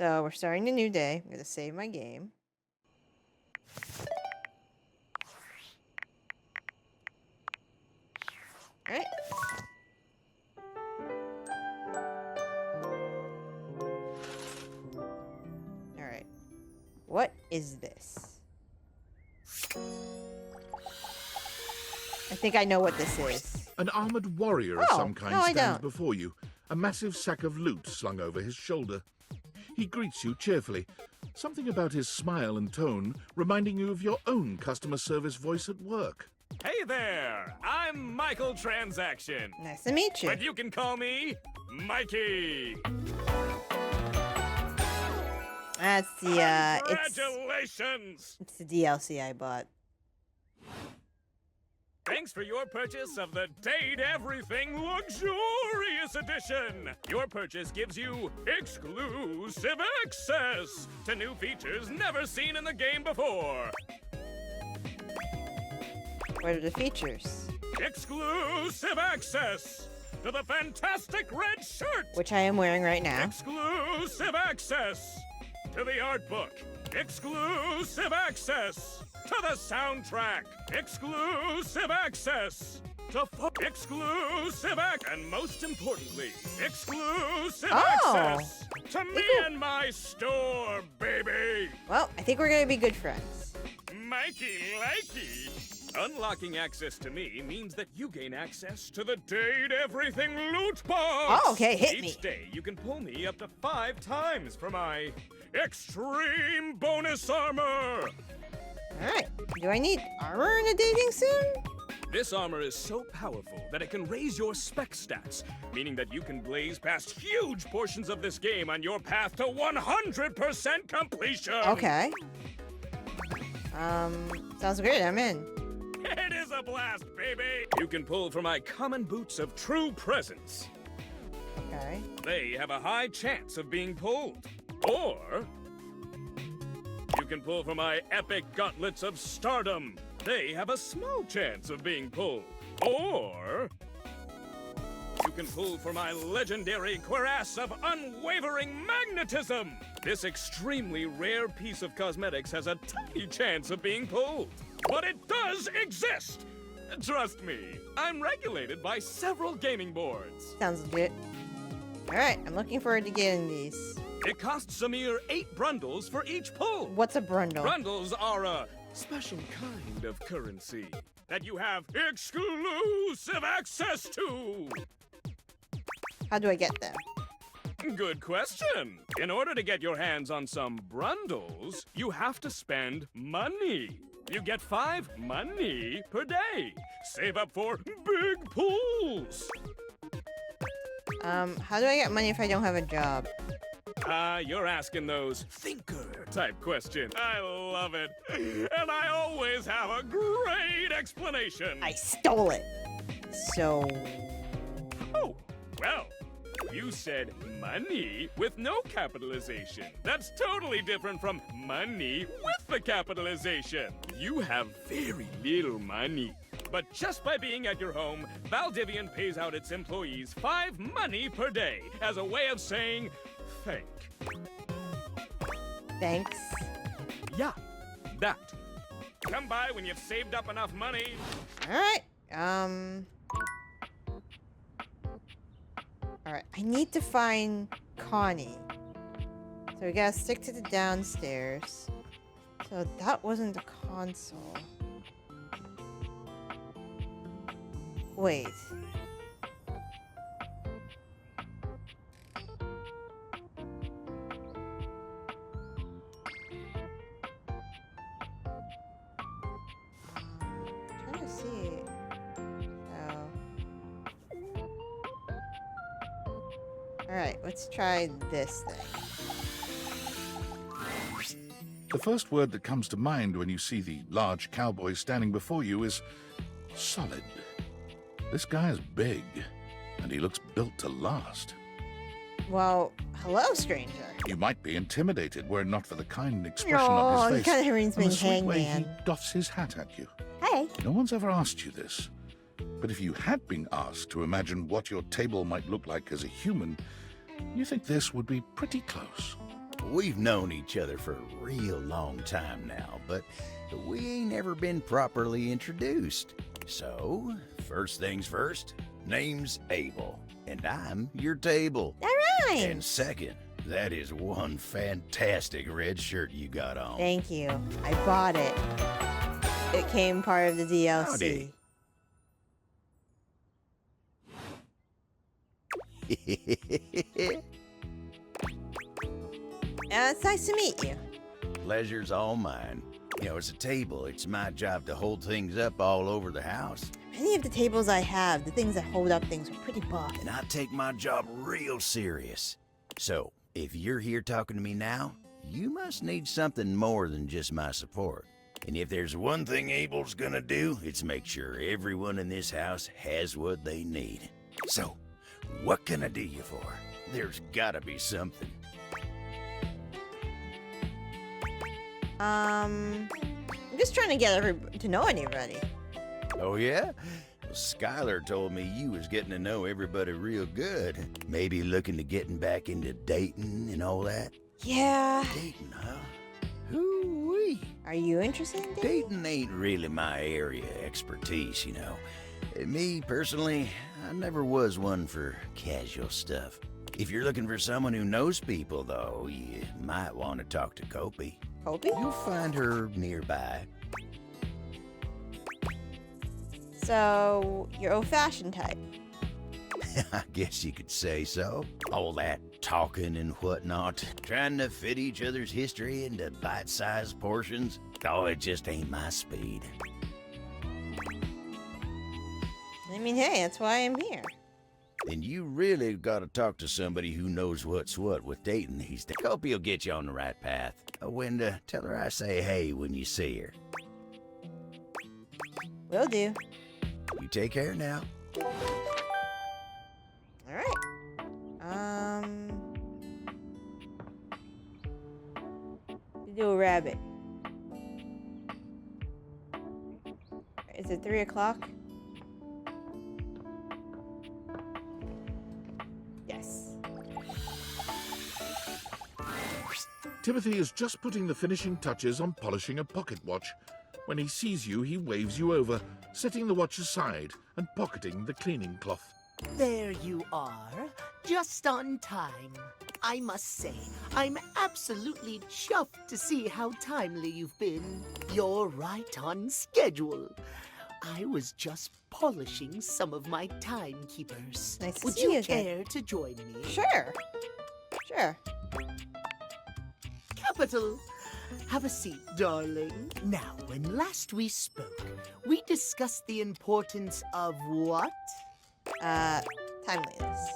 So we're starting a new day. I'm going to save my game. Alright. Alright. What is this? I think I know what this is. An armored warrior of some kind no, I stands don't. before you, a massive sack of loot slung over his shoulder. He greets you cheerfully, something about his smile and tone reminding you of your own customer service voice at work. Hey there! I'm Michael Transaction. Nice to meet you. But you can call me Mikey. That's the, Congratulations! it's the DLC I bought. Thanks for your purchase of the Date Everything Luxurious Edition. Your purchase gives you exclusive access to new features never seen in the game before. What are the features? Exclusive access to the fantastic red shirt. Which I am wearing right now. Exclusive access to the art book. Exclusive access to the soundtrack. Exclusive access to exclusive and most importantly, exclusive access to me and my store, baby. Well, I think we're gonna be good friends. Mikey likey. Unlocking access to me means that you gain access to the Date Everything loot box. Oh, okay, hit me. Each day, you can pull me up to 5 times for my extreme bonus armor. Alright, do I need armor in a dating sim? This armor is so powerful that it can raise your spec stats, meaning that you can blaze past huge portions of this game on your path to 100% completion. Okay. Sounds great, I'm in. It is a blast, baby! You can pull for my common boots of true presence. Okay. They have a high chance of being pulled. Or you can pull for my epic gauntlets of stardom. They have a small chance of being pulled. Or you can pull for my legendary cuirass of unwavering magnetism. This extremely rare piece of cosmetics has a tiny chance of being pulled. But it does exist! Trust me, I'm regulated by several gaming boards. Sounds legit. Alright, I'm looking forward to getting these. It costs a mere 8 brundles for each pull. What's a brundle? Brundles are a special kind of currency that you have exclusive access to. How do I get them? Good question. In order to get your hands on some brundles, you have to spend money. You get 5 money per day. Save up for big pulls. How do I get money if I don't have a job? You're asking those thinker type questions. I love it. And I always have a great explanation. I stole it. So... Oh, well, you said money with no capitalization. That's totally different from money with the capitalization. You have very little money. But just by being at your home, Valdivian pays out its employees 5 money per day as a way of saying thank. Thanks. Yeah, that. Come by when you've saved up enough money. Alright, Alright, I need to find Connie. So we gotta stick to the downstairs. So that wasn't the console. Wait. Trying to see. Alright, let's try this thing. The first word that comes to mind when you see the large cowboy standing before you is solid. This guy is big, and he looks built to last. Well, hello, stranger. You might be intimidated were it not for the kind expression Oh, on he his kind face of reminds me and the of sweet way he Hangman. doffs his hat at you. Hey. No one's ever asked you this, but if you had been asked to imagine what your table might look like as a human, you think this would be pretty close. We've known each other for a real long time now, but we ain't ever been properly introduced. So, first things first, name's Abel, and I'm your table. That rhymes. And second, that is one fantastic red shirt you got on. Thank you. I bought it. It came part of the DLC. Howdy. It's nice to meet you. Pleasure's all mine. You know, as a table, it's my job to hold things up all over the house. Many of the tables I have, the things that hold up things, are pretty buff. And I take my job real serious. So, if you're here talking to me now, you must need something more than just my support. And if there's one thing Abel's gonna do, it's make sure everyone in this house has what they need. So, what can I do you for? There's gotta be something. I'm just trying to get to know anybody. Oh yeah? Well, Skylar told me you was getting to know everybody real good. Maybe looking to getting back into dating and all that? Yeah. Dating, huh? Hoo-wee. Are you interested in dating? Dating ain't really my area of expertise, you know. Me, personally, I never was one for casual stuff. If you're looking for someone who knows people, though, you might want to talk to Kopi. Kopi? You'll find her nearby. So, you're old-fashioned type. I guess you could say so. All that talking and whatnot, trying to fit each other's history into bite-sized portions. Oh, it just ain't my speed. I mean, hey, that's why I'm here. Then you really gotta talk to somebody who knows what's what with dating these days. Hope he'll get you on the right path. Wenda, tell her I say hey when you see her. Will do. You take care now. Alright. You do a rabbit. Is it 3 o'clock? Yes. Timothy is just putting the finishing touches on polishing a pocket watch. When he sees you, he waves you over, setting the watch aside and pocketing the cleaning cloth. There you are, just on time. I must say, I'm absolutely chuffed to see how timely you've been. You're right on schedule. I was just polishing some of my timekeepers. Nice to Would see you you again. care to join me? Sure. Sure. Capital. Have a seat, darling. Now, when last we spoke, we discussed the importance of what? Timeliness.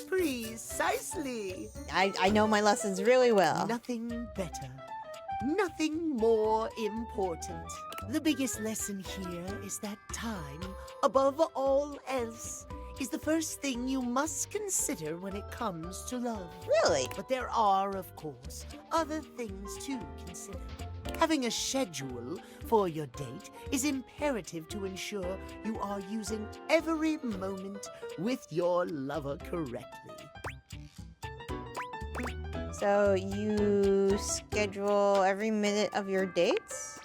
Precisely. I know my lessons really well. Nothing better. Nothing more important. The biggest lesson here is that time, above all else, is the first thing you must consider when it comes to love. Really? But there are, of course, other things to consider. Having a schedule for your date is imperative to ensure you are using every moment with your lover correctly. So you schedule every minute of your dates?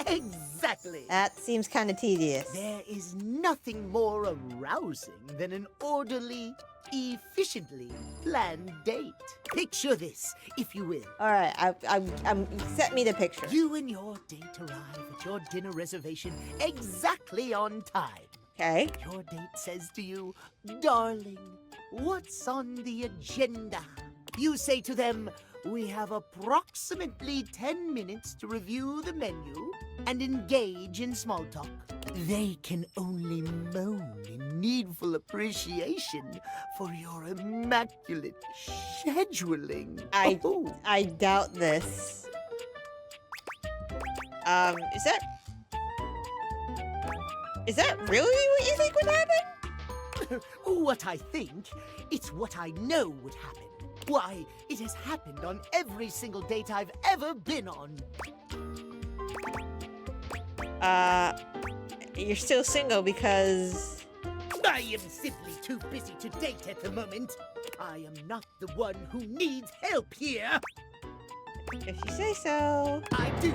Exactly. That seems kind of tedious. There is nothing more arousing than an orderly, efficiently planned date. Picture this, if you will. All right, I'm set me the picture. You and your date arrive at your dinner reservation exactly on time. Okay. Your date says to you, "Darling, what's on the agenda?" You say to them, "We have approximately 10 minutes to review the menu and engage in small talk." They can only moan in needful appreciation for your immaculate scheduling. Oh. I doubt this. Is that really what you think would happen? What I think, it's what I know would happen. Why, it has happened on every single date I've ever been on. You're still single because... I am simply too busy to date at the moment. I am not the one who needs help here. If you say so. I do.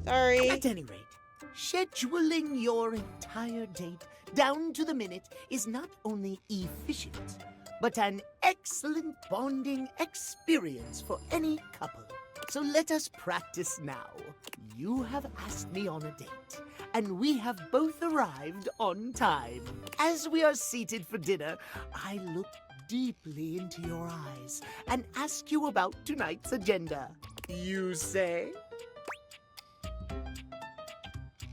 Sorry. At any rate, scheduling your entire date down to the minute is not only efficient, but an excellent bonding experience for any couple. So let us practice now. You have asked me on a date, and we have both arrived on time. As we are seated for dinner, I look deeply into your eyes and ask you about tonight's agenda. You say?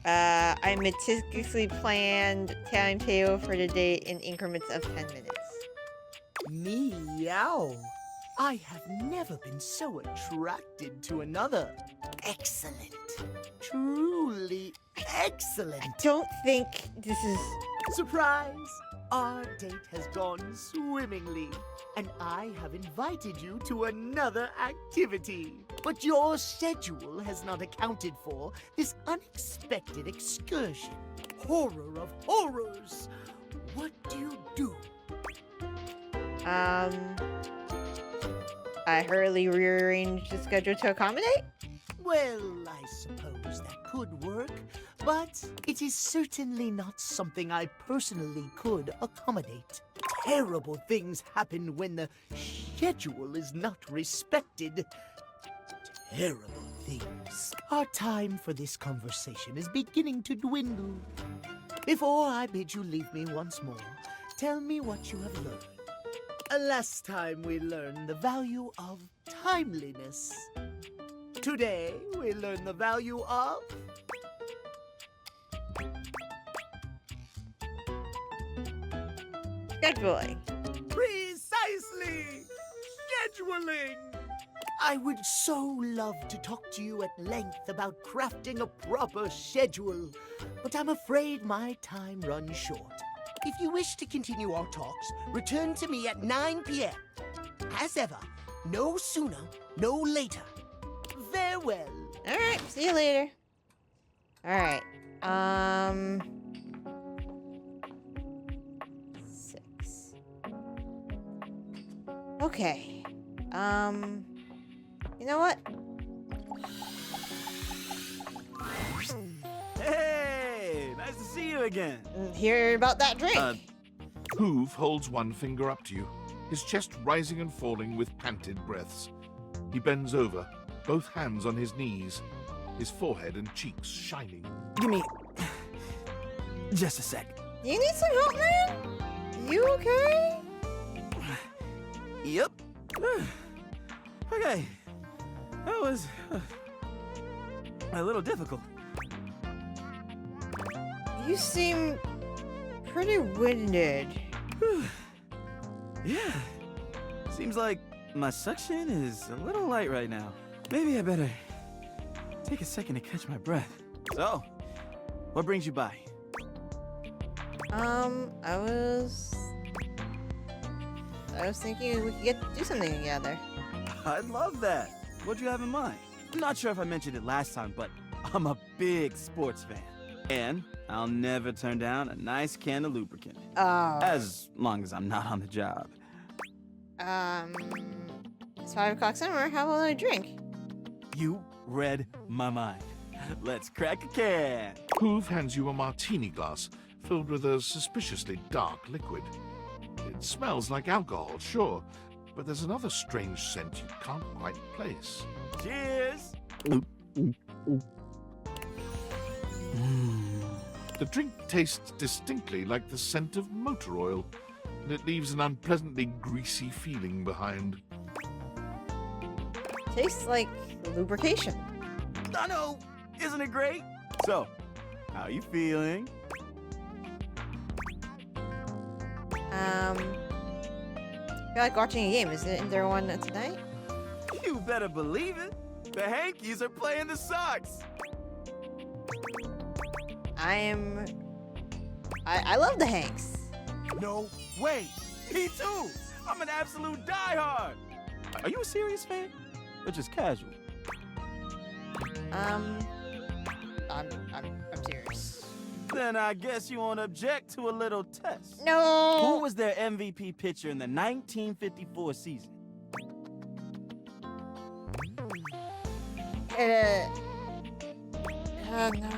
I meticulously planned timetable for the date in increments of 10 minutes. Meow. I have never been so attracted to another. Excellent. Truly excellent. I don't think this is... Surprise! Our date has gone swimmingly, and I have invited you to another activity. But your schedule has not accounted for this unexpected excursion. Horror of horrors! What do you do? I hurriedly rearranged the schedule to accommodate? Well, I suppose that could work, but it is certainly not something I personally could accommodate. Terrible things happen when the schedule is not respected. Terrible things. Our time for this conversation is beginning to dwindle. Before I bid you leave me once more, tell me what you have learned. Last time we learned the value of timeliness. Today we learn the value of... Scheduling. Precisely! Scheduling! I would so love to talk to you at length about crafting a proper schedule, but I'm afraid my time runs short. If you wish to continue our talks, return to me at 9 p.m. As ever, no sooner, no later. Farewell. Alright, see you later. Alright, 6. Okay. You know what? Hey, nice to see you again. Hear about that drink. Hoove holds one finger up to you, his chest rising and falling with panted breaths. He bends over, both hands on his knees, his forehead and cheeks shining. Give me just a sec. You need some help, man? You okay? Yep. Okay. That was a little difficult. You seem pretty winded. Yeah. Seems like my suction is a little light right now. Maybe I better take a second to catch my breath. So, what brings you by? I was thinking we could do something together. I'd love that. What'd you have in mind? I'm not sure if I mentioned it last time, but I'm a big sports fan. And I'll never turn down a nice can of lubricant. Oh. As long as I'm not on the job. It's 5 o'clock somewhere. How about a drink? You read my mind. Let's crack a can. Hoove hands you a martini glass filled with a suspiciously dark liquid. It smells like alcohol, sure, but there's another strange scent you can't quite place. Cheers! The drink tastes distinctly like the scent of motor oil, and it leaves an unpleasantly greasy feeling behind. Tastes like lubrication. I know, isn't it great? So, how you feeling? I feel like watching a game. Isn't there one tonight? You better believe it. The Hankies are playing the Sox. I love the Hanks. No way. Me too. I'm an absolute diehard. Are you a serious fan? Or just casual? I'm serious. Then I guess you won't object to a little test. No. Who was their MVP pitcher in the 1954 season? Oh no.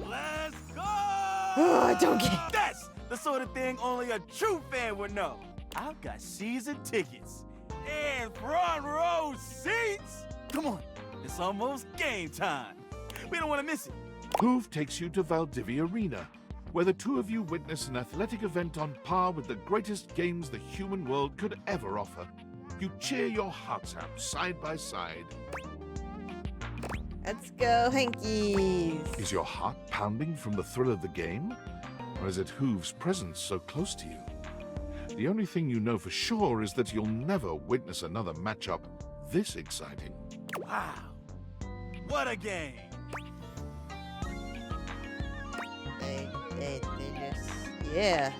Let's go! Oh, I don't get. That's the sort of thing only a true fan would know. I've got season tickets and front row seats. Come on, it's almost game time. We don't want to miss it. Hoove takes you to Valdivia Arena, where the two of you witness an athletic event on par with the greatest games the human world could ever offer. You cheer your hearts out side by side. Let's go, Hankies. Is your heart pounding from the thrill of the game? Or is it Hoove's presence so close to you? The only thing you know for sure is that you'll never witness another matchup this exciting. Wow, what a game! They just, yeah.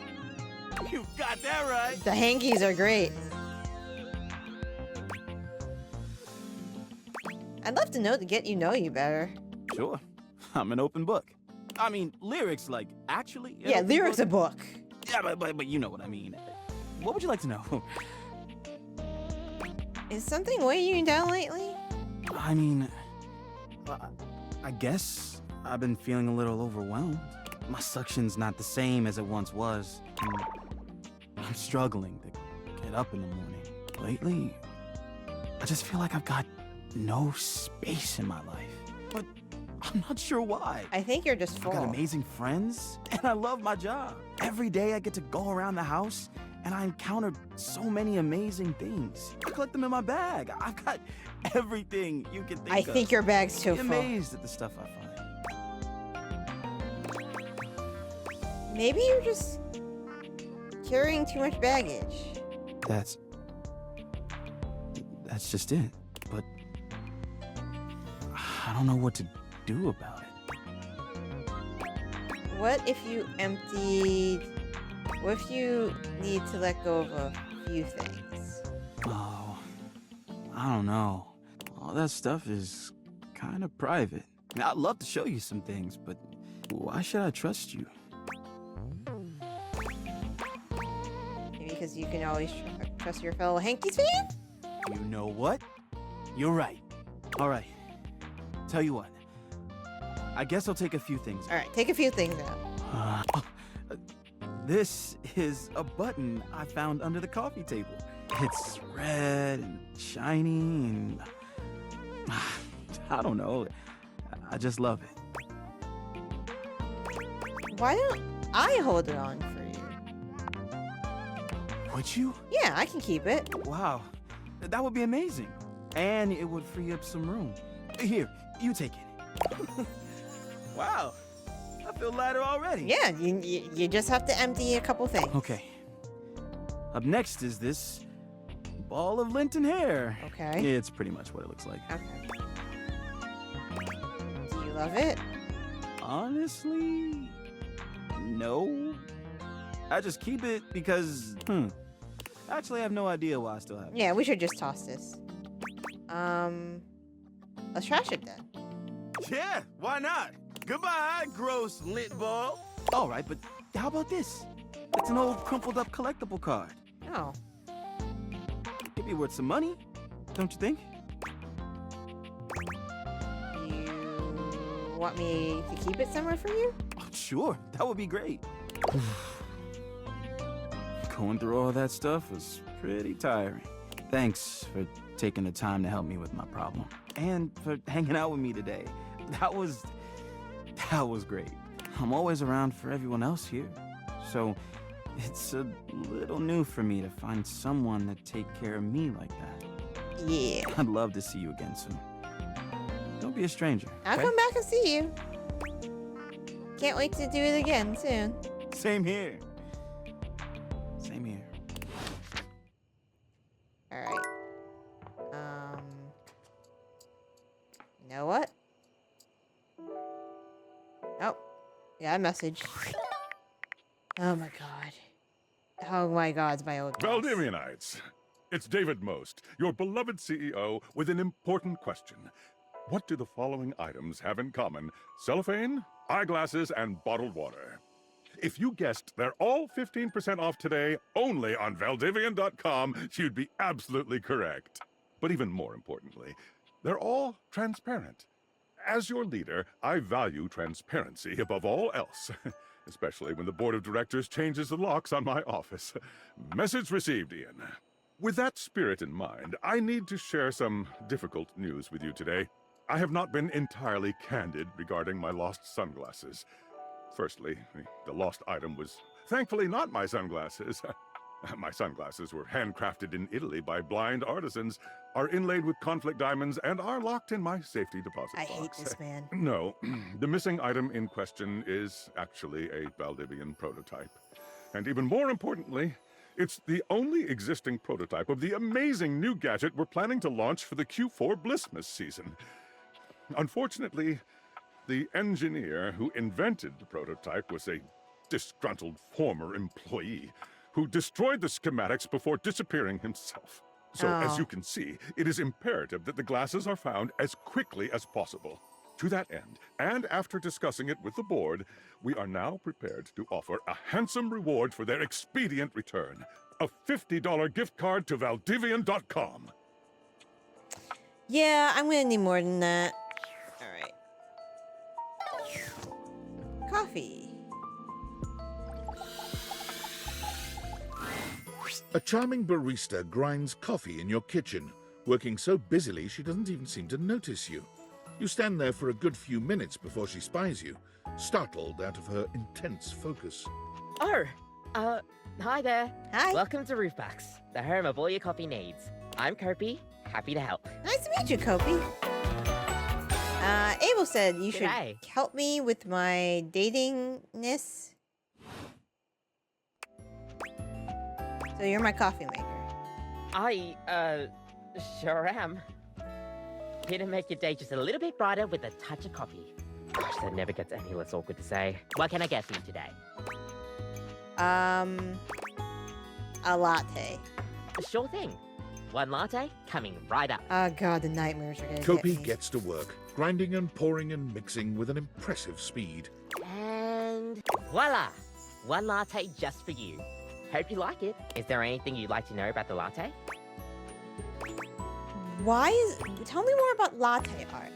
You got that right. The Hankies are great. I'd love to know to get you better. Sure, I'm an open book. I mean, lyrics, like, actually. Yeah, lyrics a book. Yeah, but you know what I mean. What would you like to know? Is something weighing you down lately? I mean, I guess I've been feeling a little overwhelmed. My suction's not the same as it once was. I'm struggling to get up in the morning. Lately, I just feel like I've got no space in my life. But I'm not sure why. I think you're just I've full. got amazing friends, and I love my job. Every day I get to go around the house, and I encounter so many amazing things. I collect them in my bag. I've got everything you can think I of. think your bag's too I'm full. amazed at the stuff I find. Maybe you're just carrying too much baggage. That's just it. But I don't know what to do about it. What if you emptied... What if you need to let go of a few things? Oh, I don't know. All that stuff is kind of private. I'd love to show you some things, but why should I trust you? Maybe because you can always trust your fellow Hankies fan? You know what? You're right. All right. Tell you what. I guess I'll take a few things. Alright, take a few things out. This is a button I found under the coffee table. It's red and shiny and I don't know. I just love it. Why don't I hold it on for you? Would you? Yeah, I can keep it. Wow. That would be amazing. And it would free up some room. Here, you take it. Wow. I feel lighter already. Yeah, you just have to empty a couple things. Okay. Up next is this ball of Linton hair. Okay. It's pretty much what it looks like. Okay. Do you love it? Honestly, no. I just keep it because, actually, I have no idea why I still have it. Yeah, we should just toss this. Let's trash it then. Yeah, why not? Goodbye, gross lint ball. All right, but how about this? It's an old crumpled up collectible card. Oh. It'd be worth some money, don't you think? You want me to keep it somewhere for you? Oh, sure, that would be great. Going through all that stuff was pretty tiring. Thanks for taking the time to help me with my problem. And for hanging out with me today. That was great. I'm always around for everyone else here. So it's a little new for me to find someone to take care of me like that. Yeah. I'd love to see you again soon. Don't be a stranger. I'll okay? come back and see you. Can't wait to do it again soon. Same here. Same here. Alright. You know what? Oh. Yeah, a message. Oh my god. Oh my god, it's my old boss. Valdivianites, it's David Most, your beloved CEO, with an important question. What do the following items have in common? Cellophane, eyeglasses, and bottled water. If you guessed they're all 15% off today only on Valdivian.com, you'd be absolutely correct. But even more importantly, they're all transparent. As your leader, I value transparency above all else, especially when the board of directors changes the locks on my office. Message received, Ian. With that spirit in mind, I need to share some difficult news with you today. I have not been entirely candid regarding my lost sunglasses. Firstly, the lost item was thankfully not my sunglasses. My sunglasses were handcrafted in Italy by blind artisans, are inlaid with conflict diamonds, and are locked in my safety deposit I box. hate this man. No, the missing item in question is actually a Valdivian prototype. And even more importantly, it's the only existing prototype of the amazing new gadget we're planning to launch for the Q4 Blissmas season. Unfortunately, the engineer who invented the prototype was a disgruntled former employee who destroyed the schematics before disappearing himself. So, as you can see, it is imperative that the glasses are found as quickly as possible. To that end, and after discussing it with the board, we are now prepared to offer a handsome reward for their expedient return. A $50 gift card to Valdivian.com. Yeah, I'm gonna need more than that. Alright. Coffee. A charming barista grinds coffee in your kitchen, working so busily she doesn't even seem to notice you. You stand there for a good few minutes before she spies you, startled out of her intense focus. Oh, hi there. Hi. Welcome to Roofbacks, the home of all your coffee needs. I'm Kopi, happy to help. Nice to meet you, Kopi. Abel said you should G'day. help me with my datingness. So you're my coffee maker. I, sure am. Here to make your day just a little bit brighter with a touch of coffee. Gosh, that never gets any less awkward to say. What can I get for you today? A latte. Sure thing. One latte coming right up. Oh god, the nightmares are gonna get Kopi me. gets to work, grinding and pouring and mixing with an impressive speed. And voila! One latte just for you. Hope you like it. Is there anything you'd like to know about the latte? Tell me more about latte art.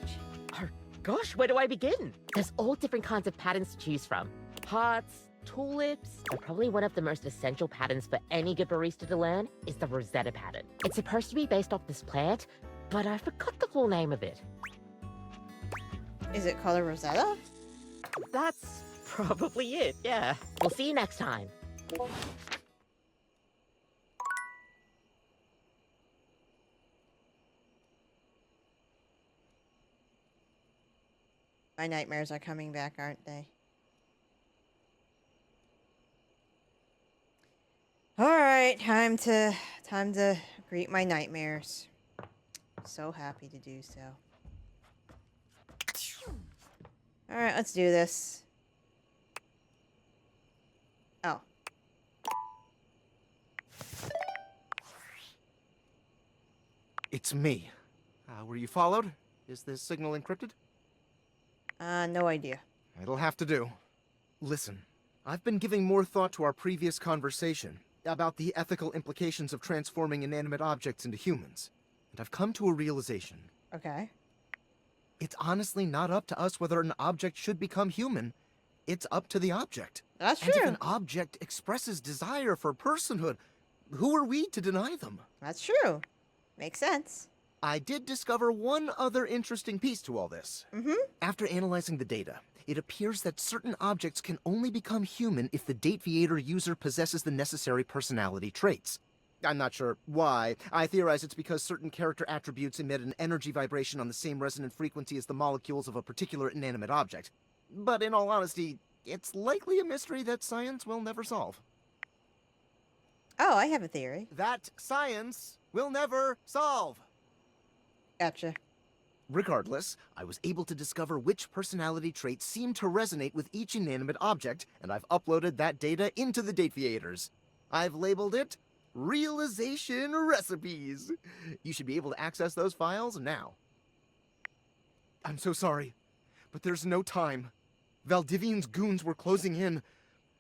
Oh, gosh, where do I begin? There's all different kinds of patterns to choose from. Hearts, tulips, but probably one of the most essential patterns for any good barista to learn is the Rosetta pattern. It's supposed to be based off this plant, but I forgot the full name of it. Is it called a Rosetta? That's probably it, yeah. We'll see you next time. My nightmares are coming back, aren't they? Alright, time to greet my nightmares. So happy to do so. Alright, let's do this. Oh. It's me. Were you followed? Is this signal encrypted? No idea. It'll have to do. Listen, I've been giving more thought to our previous conversation about the ethical implications of transforming inanimate objects into humans, and I've come to a realization. Okay. It's honestly not up to us whether an object should become human. It's up to the object. That's And if true. an object expresses desire for personhood, who are we to deny them? That's true. Makes sense. I did discover one other interesting piece to all this. Mm-hmm. After analyzing the data, it appears that certain objects can only become human if the Dateviator user possesses the necessary personality traits. I'm not sure why. I theorize it's because certain character attributes emit an energy vibration on the same resonant frequency as the molecules of a particular inanimate object. But in all honesty, it's likely a mystery that science will never solve. Oh, I have a theory. That science will never solve! Gotcha. Regardless, I was able to discover which personality traits seem to resonate with each inanimate object, and I've uploaded that data into the Dateviators. I've labeled it Realization Recipes. You should be able to access those files now. I'm so sorry, but there's no time. Valdivian's goons were closing in.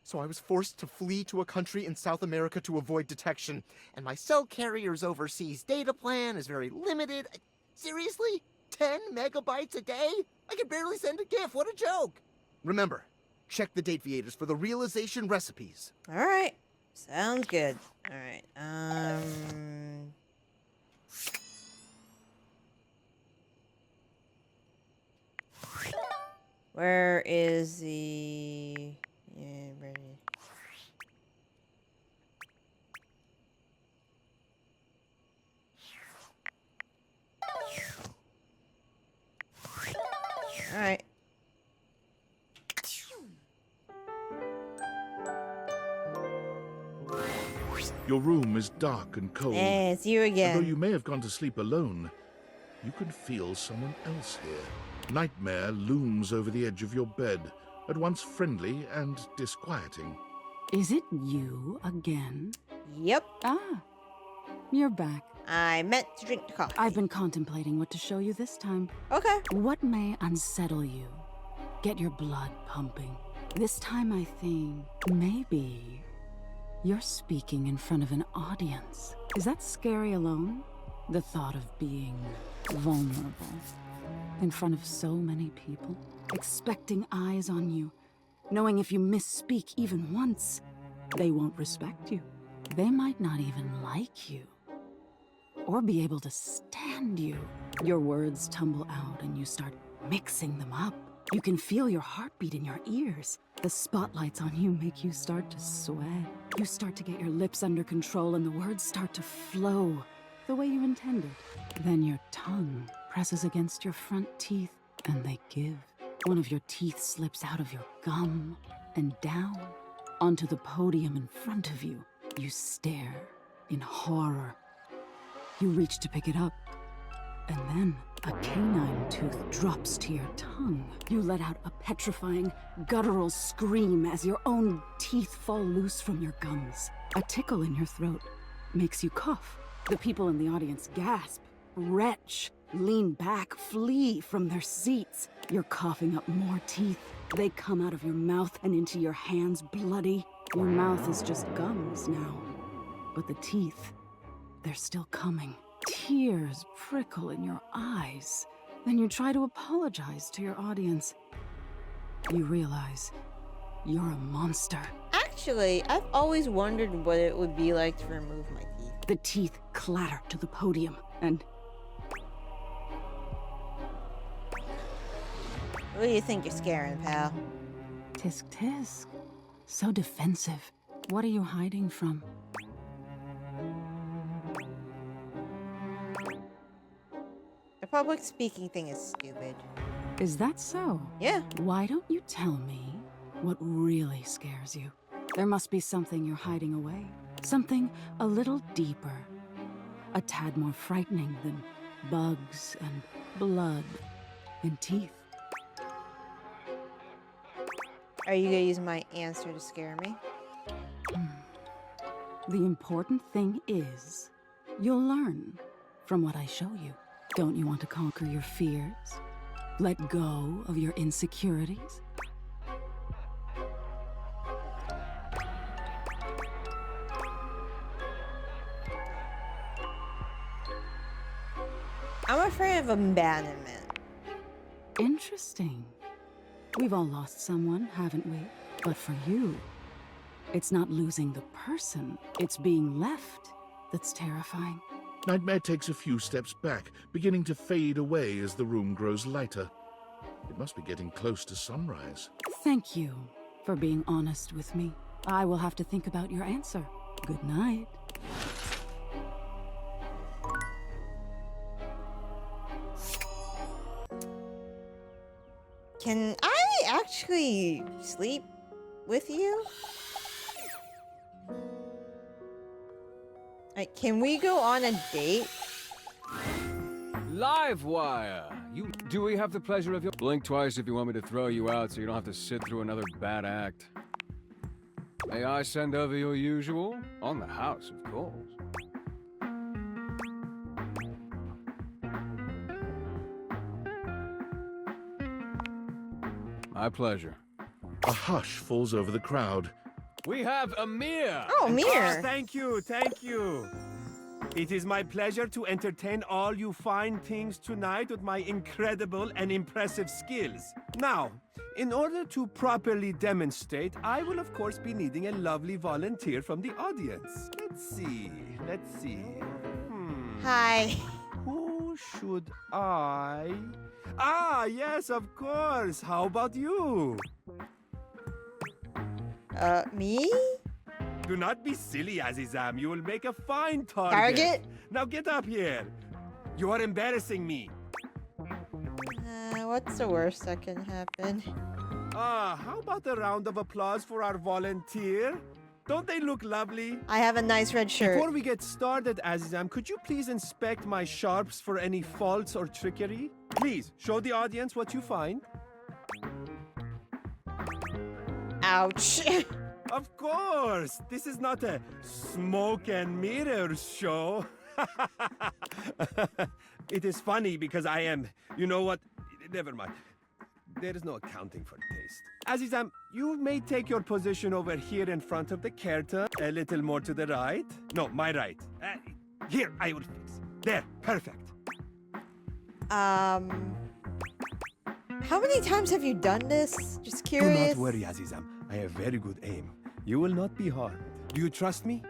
So I was forced to flee to a country in South America to avoid detection. And my cell carrier's overseas data plan is very limited. Seriously? 10 megabytes a day? I can barely send a GIF. What a joke! Remember, check the Dateviators for the realization recipes. All right. Sounds good. All right. Where is the... Yeah, ready. All right. Your room is dark and cold. It's you And though again. you may have gone to sleep alone, you can feel someone else here. Nightmare looms over the edge of your bed, at once friendly and disquieting. Is it you again? Yep. Ah, you're back. I meant to drink the coffee. I've been contemplating what to show you this time. Okay. What may unsettle you? Get your blood pumping. This time I think maybe you're speaking in front of an audience. Is that scary alone? The thought of being vulnerable in front of so many people, expecting eyes on you, knowing if you misspeak even once, they won't respect you. They might not even like you or be able to stand you. Your words tumble out and you start mixing them up. You can feel your heartbeat in your ears. The spotlights on you make you start to sweat. You start to get your lips under control and the words start to flow the way you intended. Then your tongue presses against your front teeth and they give. One of your teeth slips out of your gum and down onto the podium in front of you. You stare in horror. You reach to pick it up, and then a canine tooth drops to your tongue. You let out a petrifying, guttural scream as your own teeth fall loose from your gums. A tickle in your throat makes you cough. The people in the audience gasp, retch, lean back, flee from their seats. You're coughing up more teeth. They come out of your mouth and into your hands bloody. Your mouth is just gums now. But the teeth, they're still coming. Tears prickle in your eyes. Then you try to apologize to your audience. You realize you're a monster. Actually, I've always wondered what it would be like to remove my teeth. The teeth clatter to the podium, and Who do you think you're scaring, pal? tisk tisk. So defensive. What are you hiding from? The public speaking thing is stupid. Is that so? Yeah. Why don't you tell me what really scares you? There must be something you're hiding away. Something a little deeper. A tad more frightening than bugs and blood and teeth. Are you gonna use my answer to scare me? The important thing is, you'll learn from what I show you. Don't you want to conquer your fears? Let go of your insecurities? I'm afraid of abandonment. Interesting. We've all lost someone, haven't we? But for you, it's not losing the person, it's being left that's terrifying. Nightmare takes a few steps back, beginning to fade away as the room grows lighter. It must be getting close to sunrise. Thank you for being honest with me. I will have to think about your answer. Good night. Can I actually sleep with you? Like, can we go on a date? Livewire! Do we have the pleasure of your... Blink twice if you want me to throw you out so you don't have to sit through another bad act. May I send over your usual? On the house, of course. My pleasure. A hush falls over the crowd. We have Amir. Oh, Mir. Thank you, thank you. It is my pleasure to entertain all you fine things tonight with my incredible and impressive skills. Now, in order to properly demonstrate, I will of course be needing a lovely volunteer from the audience. Let's see. Hi. Who should I? Ah, yes, of course. How about you? Me? Do not be silly, Azizam. You will make a fine target. Target? Now get up here. You are embarrassing me. What's the worst that can happen? How about a round of applause for our volunteer? Don't they look lovely? I have a nice red shirt. Before we get started, Azizam, could you please inspect my sharps for any faults or trickery? Please, show the audience what you find. Ouch. Of course! This is not a smoke and mirrors show. It is funny because I am... You know what? Never mind. There is no accounting for taste. Azizam, you may take your position over here in front of the curtain. A little more to the right. No, my right. Here, I will fix. There, perfect. How many times have you done this? Just curious. Do not worry, Azizam. I have very good aim. You will not be harmed. Do you trust me?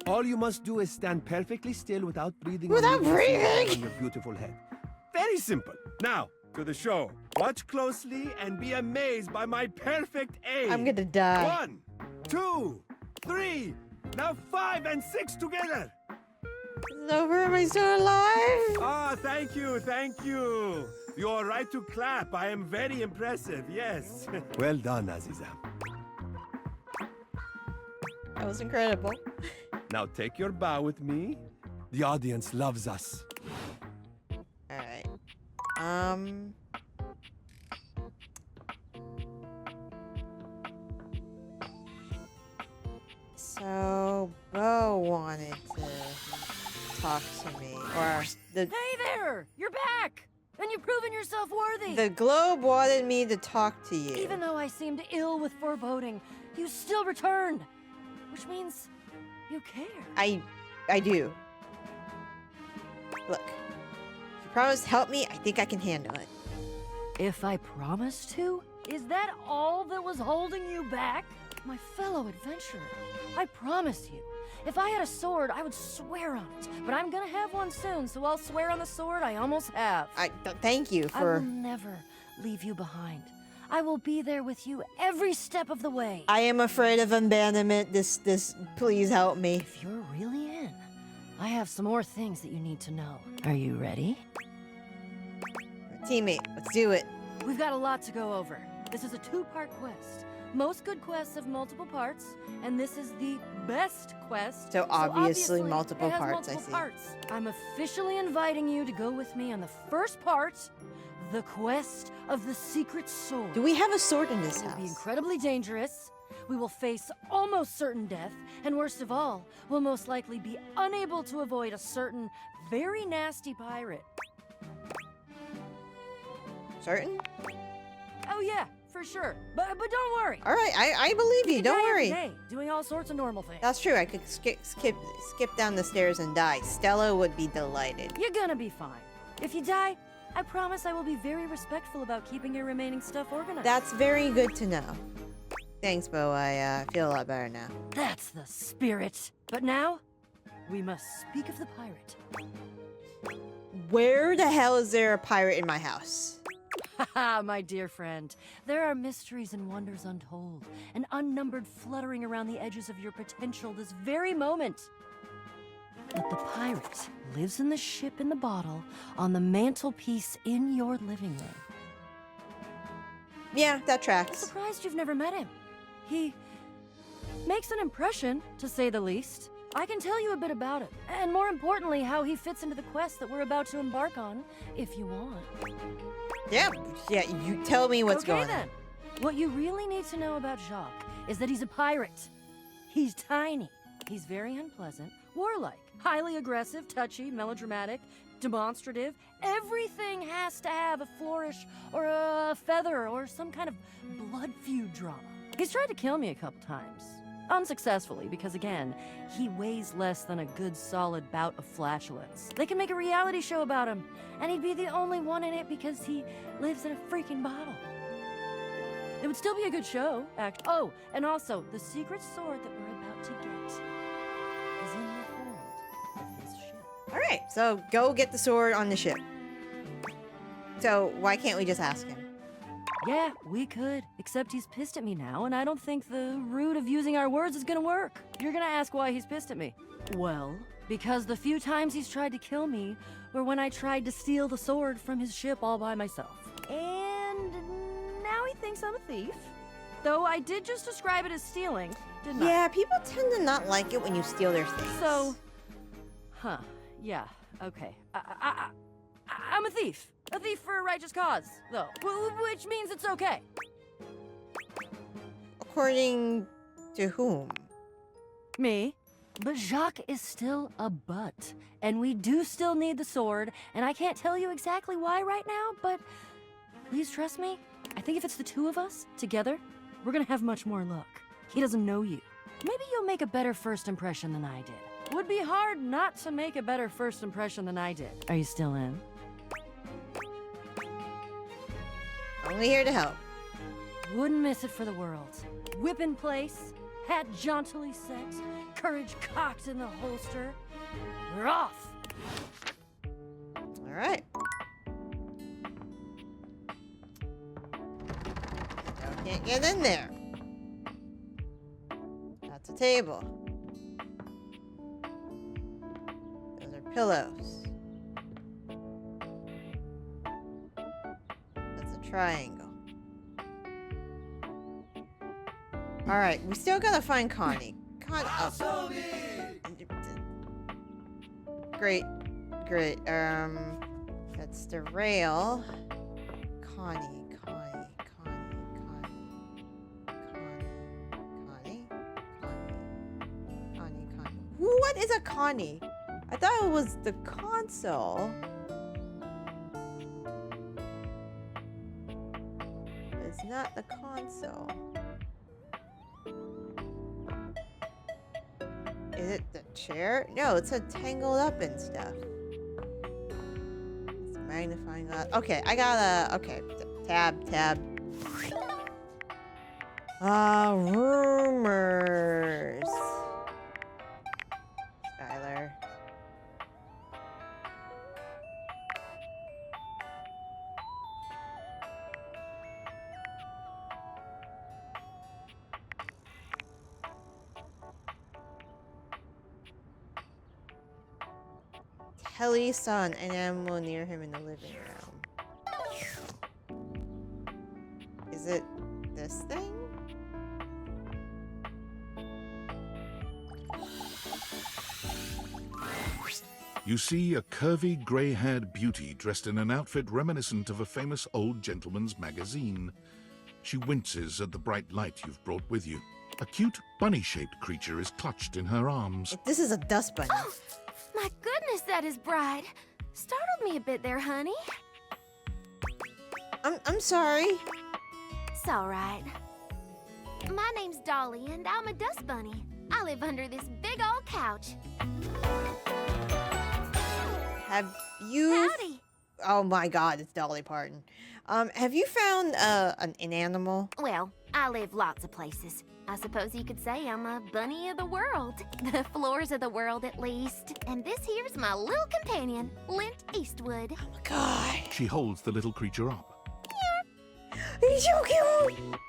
All you must do is stand perfectly still without breathing. Without on breathing? your beautiful head. Very simple. Now, to the show. Watch closely and be amazed by my perfect aim. I'm gonna die. 1, 2, 3. Now 5 and 6 together. It's over. Am I still alive? Ah, thank you, thank you. You are right to clap. I am very impressive, yes. Well done, Azizam. That was incredible. Now take your bow with me. The audience loves us. Alright. So, Bo wanted to talk to me. Or the... Hey there! You're back! And you've proven yourself worthy! The Globe wanted me to talk to you. Even though I seemed ill with foreboding, you still returned. Which means you care. I do. Look. If you promise to help me, I think I can handle it. If I promised to? Is that all that was holding you back? My fellow adventurer, I promise you, if I had a sword, I would swear on it. But I'm gonna have one soon, so I'll swear on the sword I almost have. Thank you I for... will never leave you behind. I will be there with you every step of the way. I am afraid of abandonment. Please help me. If you're really in, I have some more things that you need to know. Are you ready? Teammate, let's do it. We've got a lot to go over. This is a 2-part quest. Most good quests have multiple parts, and this is the best quest. So obviously it multiple has parts, multiple I see. Parts. I'm officially inviting you to go with me on the first part, the quest of the secret sword. Do we have a sword in this It will be house? incredibly dangerous. We will face almost certain death, and worst of all, we'll most likely be unable to avoid a certain very nasty pirate. Certain? Oh yeah, for sure. But don't worry. All right, I believe you. could Don't die every worry. day, doing all sorts of normal things. That's true. I could skip down the stairs and die. Stella would be delighted. You're gonna be fine. If you die, I promise I will be very respectful about keeping your remaining stuff organized. That's very good to know. Thanks, Bo. I feel a lot better now. That's the spirit. But now, we must speak of the pirate. Where the hell is there a pirate in my house? Haha, my dear friend. There are mysteries and wonders untold, and unnumbered fluttering around the edges of your potential this very moment. But the pirate lives in the ship in the bottle on the mantelpiece in your living room. Yeah, that I'm tracks. surprised you've never met him. He makes an impression, to say the least. I can tell you a bit about it, and more importantly, how he fits into the quest that we're about to embark on, if you want. Yeah, you tell me what's going Okay then. What you really need to know about Jacques is that he's a pirate. He's tiny. He's very unpleasant, warlike, highly aggressive, touchy, melodramatic, demonstrative. Everything has to have a flourish or a feather or some kind of blood feud drama. He's tried to kill me a couple times. Unsuccessfully, because again, he weighs less than a good solid bout of flatulence. They can make a reality show about him, and he'd be the only one in it because he lives in a freaking bottle. It would still be a good show, actually. Oh, and also, the secret sword that we're about to get is in the hold of his ship. Alright, so go get the sword on the ship. So why can't we just ask him? Yeah, we could, except he's pissed at me now, and I don't think the route of using our words is gonna work. You're gonna ask why he's pissed at me. Well, because the few times he's tried to kill me were when I tried to steal the sword from his ship all by myself. And now he thinks I'm a thief. Though I did just describe it as stealing, didn't I? Yeah, people tend to not like it when you steal their things. So, yeah, okay. I'm a thief. A thief for a righteous cause, though. Which means it's okay. According to whom? Me. But Jacques is still a butt. And we do still need the sword, and I can't tell you exactly why right now, but please trust me. I think if it's the two of us, together, we're gonna have much more luck. He doesn't know you. Maybe you'll make a better first impression than I did. Would be hard not to make a better first impression than I did. Are you still in? Only here to help. Wouldn't miss it for the world. Whip in place, hat jauntily set, courage cocked in the holster. We're off! Alright. Can't get in there. That's a table. Those are pillows. That's a triangle. Alright, we still gotta find Connie. Great. That's the rail. Connie. What is a Connie? I thought it was the console. It's not the console. Is it the chair? No, it's a tangled up and stuff. It's magnifying glass. Okay, I gotta. Okay, tab. Rumors. Skylar. Kelly saw an animal near him in the living room. Is it this thing? You see a curvy, grey-haired beauty dressed in an outfit reminiscent of a famous old gentleman's magazine. She winces at the bright light you've brought with you. A cute, bunny-shaped creature is clutched in her arms. This is a dust bunny. Oh, my goodness, that is bright. Startled me a bit there, honey. I'm sorry. It's all right. My name's Dolly, and I'm a dust bunny. I live under this big old couch. Have you... Howdy. Oh my god, it's Dolly Parton. Have you found an animal? Well, I live lots of places. I suppose you could say I'm a bunny of the world. The floors of the world, at least. And this here's my little companion, Lint Eastwood. Oh my god. She holds the little creature up. He's so cute!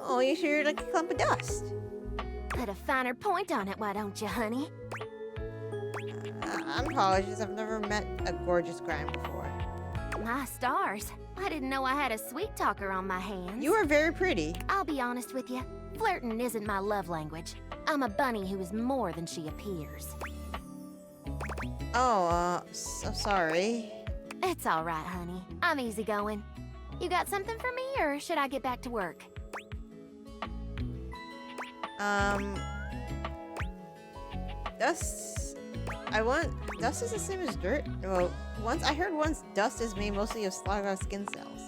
Oh, you sure like a clump of dust. Put a finer point on it, why don't you, honey? I'm apologies, I've never met a gorgeous grime before. My stars. I didn't know I had a sweet talker on my hands. You are very pretty. I'll be honest with you. Flirting isn't my love language. I'm a bunny who is more than she appears. Oh, so sorry. It's all right, honey. I'm easygoing. You got something for me, or should I get back to work? Dust is the same as dirt. Well, I heard once dust is made mostly of slugger skin cells.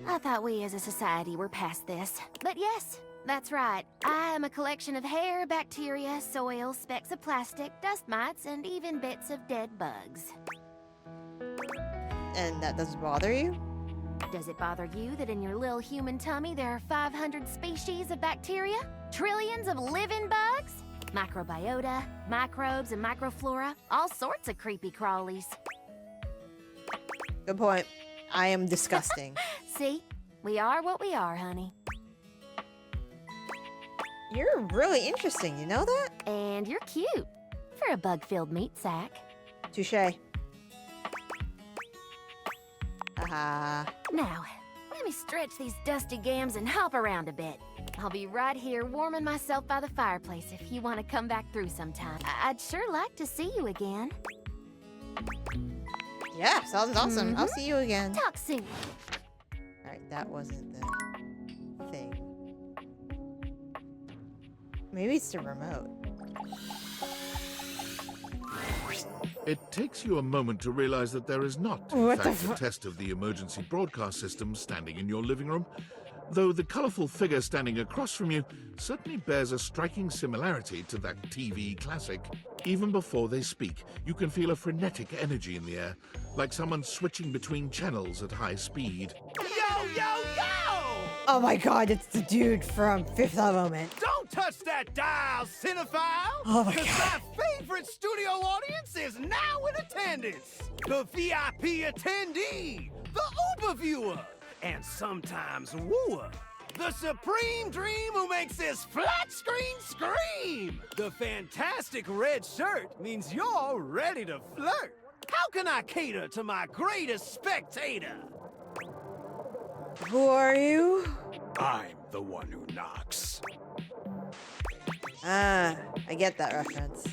I thought we as a society were past this. But yes, that's right. I am a collection of hair, bacteria, soil, specks of plastic, dust mites, and even bits of dead bugs. And that doesn't bother you? Does it bother you that in your little human tummy there are 500 species of bacteria? Trillions of living bugs? Microbiota, microbes, and microflora? All sorts of creepy crawlies. Good point. I am disgusting. See? We are what we are, honey. You're really interesting, you know that? And you're cute. For a bug-filled meat sack. Touché. Aha. Now, let me stretch these dusty gams and hop around a bit. I'll be right here warming myself by the fireplace if you want to come back through sometime. I'd sure like to see you again. Yeah, sounds awesome. I'll see you again. Talk soon. Alright, that wasn't the thing. Maybe it's the remote. It takes you a moment to realize that there is not, in What the fact, a test of the emergency broadcast system standing in your living room, though the colourful figure standing across from you certainly bears a striking similarity to that TV classic. Even before they speak, you can feel a frenetic energy in the air, like someone switching between channels at high speed. Yo, yo, yo! Oh my god, it's the dude from Fifth Element. Don't touch that dial, cinephile! Oh my 'cause God. my favorite studio audience is now in attendance. The VIP attendee, the Uber viewer, and sometimes wooer. The supreme dream who makes this flat screen scream. The fantastic red shirt means you're ready to flirt. How can I cater to my greatest spectator? Who are you? I'm the one who knocks. Ah, I get that reference.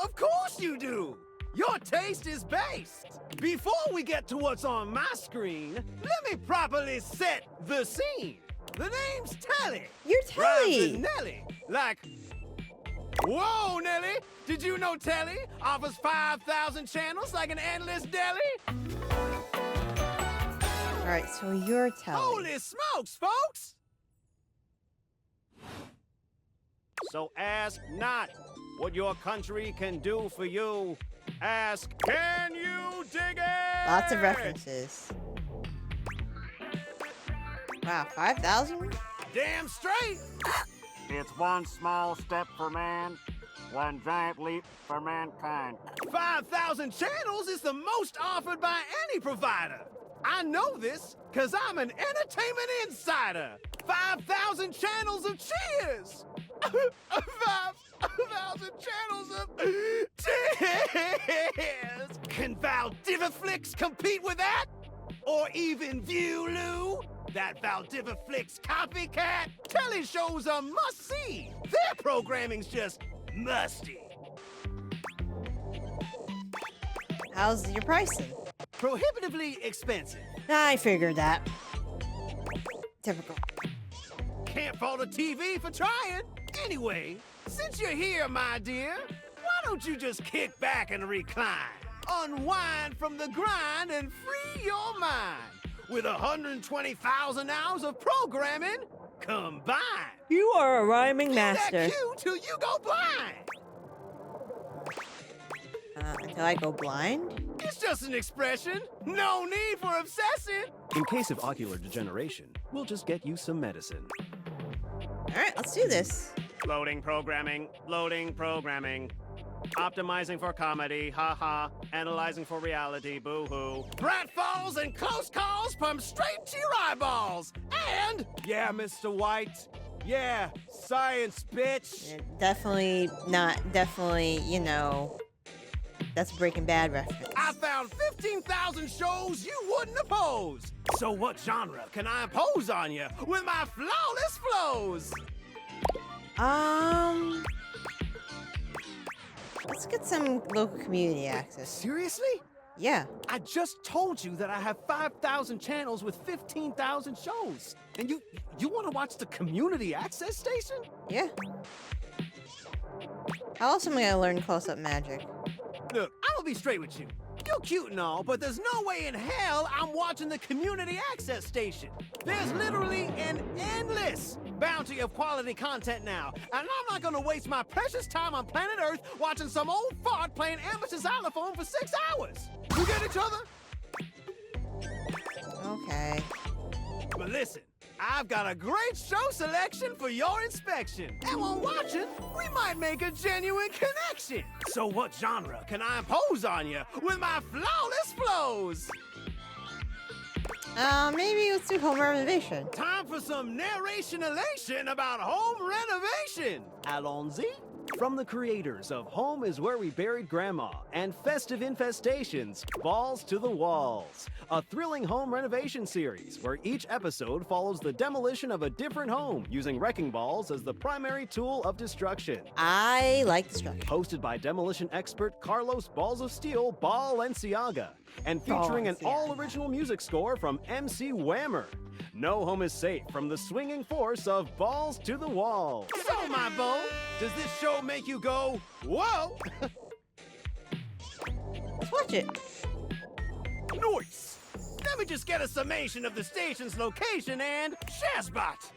Of course you do! Your taste is based. Before we get to what's on my screen, let me properly set the scene. The name's Telly. You're Rhymes Telly. with Nelly. Like, whoa, Nelly! Did you know Telly offers 5,000 channels like an endless deli? Alright, so you're Telly. Holy smokes, folks! So ask not what your country can do for you. Ask, can you dig it? Lots of references. Wow, 5,000? Damn straight! It's one small step for man, one giant leap for mankind. 5,000 channels is the most offered by any provider. I know this because I'm an entertainment insider. 5,000 channels of cheers. 5,000 channels of tears. Can Valdiviflix compete with that? Or even Viewloo? That Valdiviflix copycat? Telly shows are must-see. Their programming's just musty. How's your pricing? Prohibitively expensive. I figured that. Typical. Can't fault a TV for trying. Anyway, since you're here, my dear, why don't you just kick back and recline? Unwind from the grind and free your mind with 120,000 hours of programming combined. You are a rhyming Do master. that cue till you go blind. Until I go blind? It's just an expression. No need for obsessing. In case of ocular degeneration, we'll just get you some medicine. Alright, let's do this. Loading programming, loading programming. Optimizing for comedy, haha. Analyzing for reality, boo-hoo. Pratfalls and close calls pump straight to your eyeballs. And, yeah, Mr. White. Yeah, science, bitch. Definitely not, you know, that's a Breaking Bad reference. I found 15,000 shows you wouldn't oppose. So what genre can I impose on you with my flawless flows? Let's get some local community access. Seriously? Yeah. I just told you that I have 5,000 channels with 15,000 shows. And you want to watch the community access station? Yeah. How else am I gonna learn close-up magic? Look, I'm gonna be straight with you. You're cute and all, but there's no way in hell I'm watching the community access station. There's literally an endless bounty of quality content now, and I'm not gonna waste my precious time on planet Earth watching some old fart playing amateur xylophone for 6 hours. You get each other? Okay. But listen, I've got a great show selection for your inspection. And while watching, we might make a genuine connection. So what genre can I impose on you with my flawless flows? Maybe let's do home renovation. Time for some narration elation about home renovation. Allons-y. From the creators of Home is Where We Buried Grandma and Festive Infestations, Balls to the Walls, a thrilling home renovation series where each episode follows the demolition of a different home using wrecking balls as the primary tool of destruction. I like destruction. Hosted by demolition expert Carlos Balls of Steel Balenciaga and featuring an all-original music score from MC Whammer. No home is safe from the swinging force of Balls to the Wall. So, my beau, does this show make you go, whoa? Let's watch it. Nice. Let me just get a summation of the station's location and Shazbot.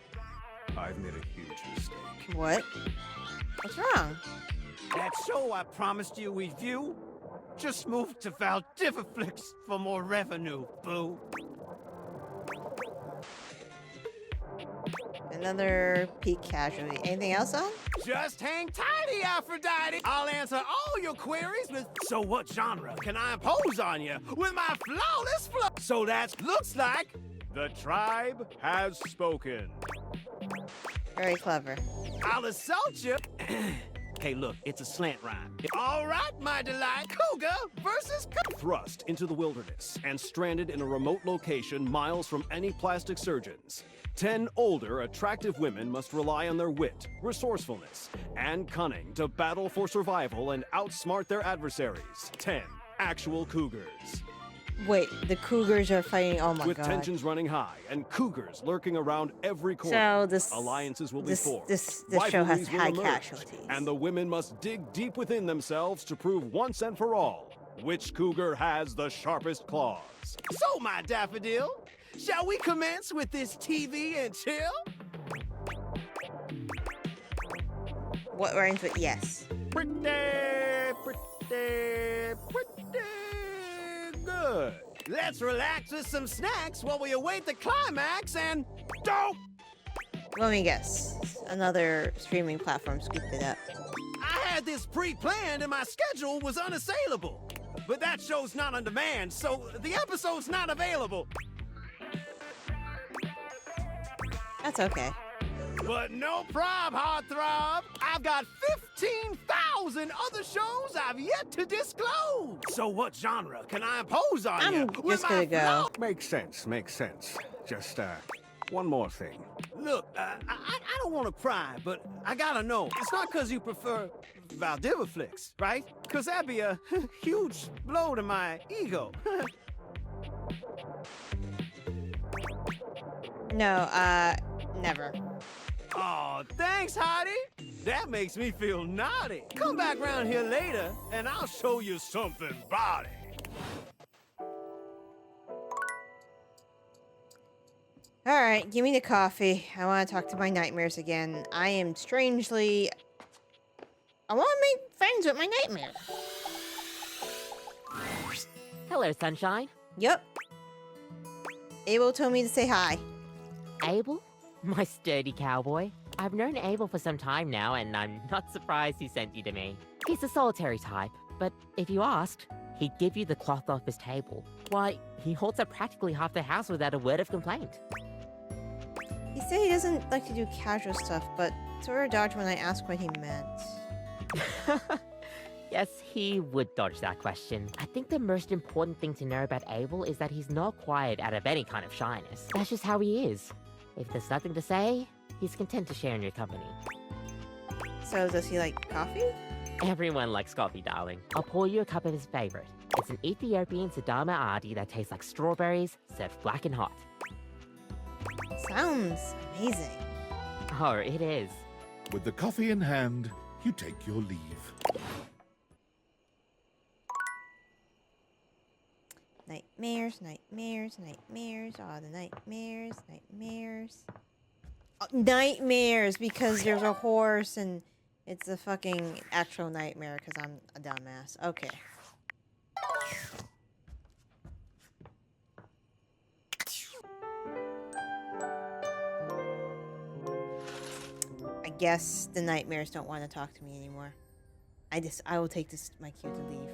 I've made a huge mistake. What? What's wrong? That show I promised you we'd view just moved to Valdiviflix for more revenue, boo. Another peak casualty. Anything else on? Just hang tighty, Aphrodite. I'll answer all your queries with, so what genre can I impose on you with my flawless flow? So that looks like the tribe has spoken. Very clever. I'll assault you. Hey, look, it's a slant rhyme. All right, my delight. Cougar versus Thrust into the wilderness and stranded in a remote location miles from any plastic surgeons. 10 older, attractive women must rely on their wit, resourcefulness, and cunning to battle for survival and outsmart their adversaries. 10 actual cougars. Wait, the cougars are fighting. Oh my With god. tensions running high and cougars lurking around every corner, So this alliances will be formed. This show has rivalries will high emerge, casualties. and the women must dig deep within themselves to prove once and for all which cougar has the sharpest claws. So, my daffodil, shall we commence with this TV and chill? What rhymes with yes? Pretty good. Let's relax with some snacks while we await the climax and don't. Let me guess. Another streaming platform scooped it up. I had this pre-planned and my schedule was unassailable. But that show's not on demand, so the episode's not available. That's okay. But no prob, heartthrob. I've got 15,000 other shows I've yet to disclose. So what genre can I impose on you? I'm just gonna go. Makes sense, makes sense. Just, one more thing. Look, I don't want to pry, but I gotta know. It's not because you prefer Valdiviflix, right? Because that'd be a huge blow to my ego. No, never. Oh, thanks, Hottie. That makes me feel naughty. Come back round here later, and I'll show you something body. All right, give me the coffee. I want to talk to my nightmares again. I am strangely... I want to make friends with my nightmare. Hello, Sunshine. Yep. Abel told me to say hi. Abel? My sturdy cowboy. I've known Abel for some time now, and I'm not surprised he sent you to me. He's a solitary type, but if you asked, he'd give you the cloth off his table. Why, he holds up practically half the house without a word of complaint. He said he doesn't like to do casual stuff, but sort of dodged when I asked what he meant. Yes, he would dodge that question. I think the most important thing to know about Abel is that he's not quiet out of any kind of shyness. That's just how he is. If there's nothing to say, he's content to share in your company. So does he like coffee? Everyone likes coffee, darling. I'll pour you a cup of his favorite. It's an Ethiopian Sidama Adi that tastes like strawberries, served black and hot. Sounds amazing. Oh, it is. With the coffee in hand, you take your leave. Nightmares, nightmares, nightmares, all the nightmares, nightmares. Oh, nightmares, because there's a horse and it's a fucking actual nightmare because I'm a dumbass. Okay. I guess the nightmares don't want to talk to me anymore. I will take this my cue to leave.